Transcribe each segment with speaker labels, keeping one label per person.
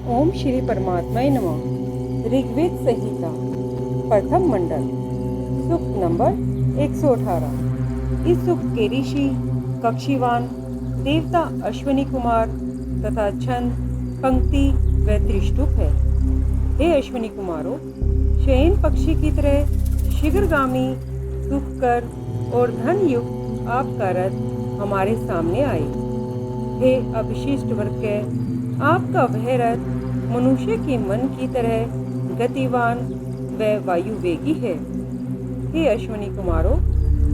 Speaker 1: ओम श्री परमात्माय नमः। ऋग्वेद संहिता प्रथम मंडल सूक्त नंबर 118। इस सूक्त के ऋषि कक्षीवान, देवता अश्विनी कुमार तथा छंद पंक्ति व त्रिष्टुप है। हे अश्विनी कुमारों, शयन पक्षी की तरह शीघ्रगामी सुखकर और धन युक्त आपका रथ हमारे सामने आए। हे अविशिष्ट वर्ग के, आपका वह रथ मनुष्य के मन की तरह गतिवान व वायुवेगी है। हे अश्विनी कुमारों,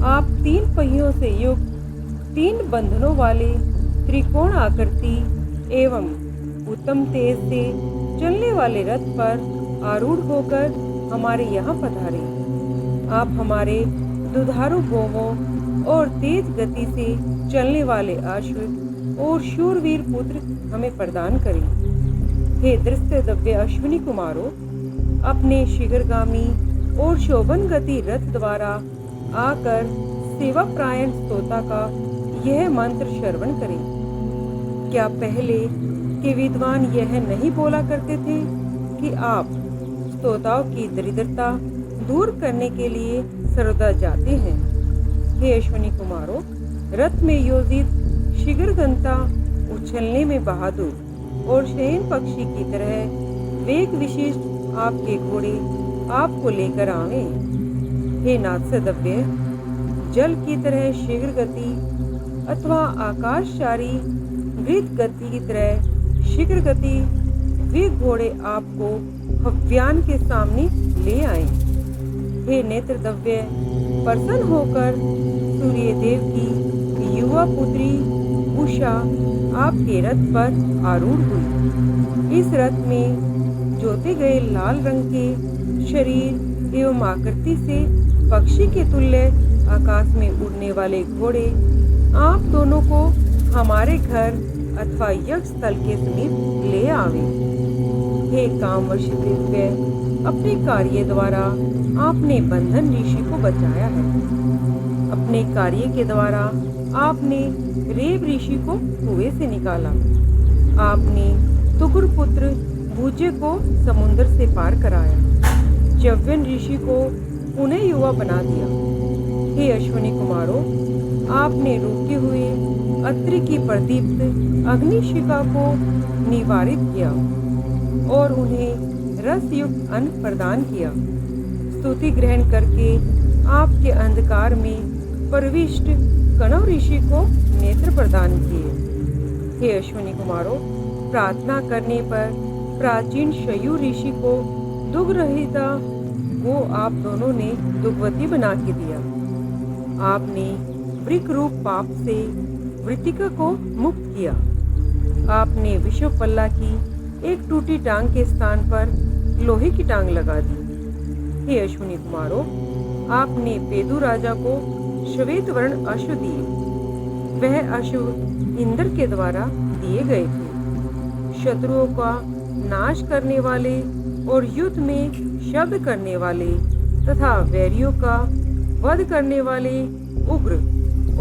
Speaker 1: आप 3 पहियों से युक्त 3 बंधनों वाले त्रिकोण आकृति एवं उत्तम तेज से चलने वाले रथ पर आरूढ़ होकर हमारे यहाँ पधारे। आप हमारे दुधारू गोवों और तेज गति से चलने वाले अश्व और शूरवीर पुत्र हमें प्रदान करें। हे दृष्ट दव्य अश्विनी कुमारों, अपने शीघ्रगामी और शोभन गति रथ द्वारा आकर सेवा प्रायण स्तोता का यह मंत्र श्रवण करें। क्या पहले के विद्वान यह नहीं बोला करते थे कि आप स्तोताओं की दरिद्रता दूर करने के लिए सर्वदा जाते हैं? हे अश्विनी कुमारों, रथ में योजित शीघ्रगंता उछलने में बहादुर और शयन पक्षी की तरह वेग विशिष्ट आपके घोड़े आपको लेकर आवे। हे नाथसदव्य, जल की तरह शीघ्र गति अथवा आकाशचारी वृत्त गति की तरह शीघ्र गति वे घोड़े आपको हव्यान के सामने ले आए। हे नेत्रदव्य, प्रसन्न होकर सूर्यदेव की युवा पुत्री उषा आपके रथ पर आरूढ़ हुई। इस रथ में जोते गए लाल रंग के शरीर एवं आकृति से पक्षी के तुल्य आकाश में उड़ने वाले घोड़े आप दोनों को हमारे घर अथवा यज्ञ स्थल के समीप ले आवे। हे कामवश दिव्य, अपने कार्य द्वारा आपने बंधन ऋषि को बचाया है। अपने कार्य के द्वारा आपने रेव ऋषि को कुएं से निकाला। आपने तुगर पुत्र भूजे को समुद्र से पार कराया। च्यवन ऋषि को पुनः युवा बना दिया। हे अश्विनी कुमारों, आपने रुके हुए अत्रि की प्रदीप्त अग्निशिखा को निवारित किया और उन्हें रस युक्त अन्न प्रदान किया। स्तुति ग्रहण करके आपके अंधकार में प्रविष्ट कणव ऋषि को नेत्र प्रदान किए। हे अश्विनी कुमारों, प्रार्थना करने पर प्राचीन शयु ऋषि को दुग्ध रहिता को आप दोनों ने दुग्धवती बना के दिया। आपने वृक रूप पाप से वृत्तिका को मुक्त किया। आपने विश्व पल्ला की एक टूटी टांग के स्थान पर लोहे की टांग लगा दी। हे अश्विनी कुमारों, आपने पेदु राजा को श्वेत वर्ण अश्व दिए। वह अश्व इंद्र के द्वारा दिए गए थे। शत्रुओं का नाश करने वाले और युद्ध में शब्द करने वाले तथा वैरियों का वध करने वाले उग्र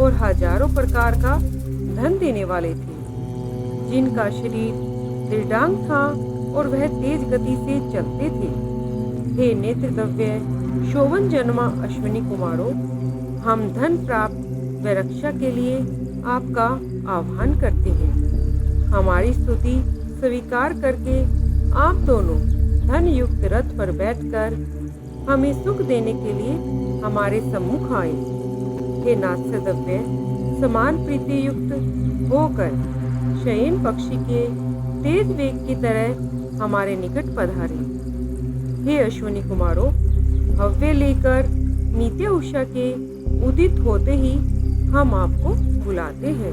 Speaker 1: और हजारों प्रकार का धन देने वाले थे, जिनका शरीर दृढ़ांग था और वह तेज गति से चलते थे। हे नेत्रदव्य शोभन जन्मा अश्विनी कुमारों, हम धन प्राप्त व रक्षा के लिए आपका आह्वान करते हैं। हमारी स्तुति स्वीकार करके आप दोनों धन युक्त रथ पर बैठकर हमें सुख देने के लिए हमारे सम्मुख आए। हे नाथसदव्य, समान प्रीति युक्त होकर शयन पक्षी के तेज वेग की तरह हमारे निकट पधारे। हे अश्विनी कुमारों, हव्य लेकर नित्य उषा के उदित होते ही हम आपको बुलाते हैं।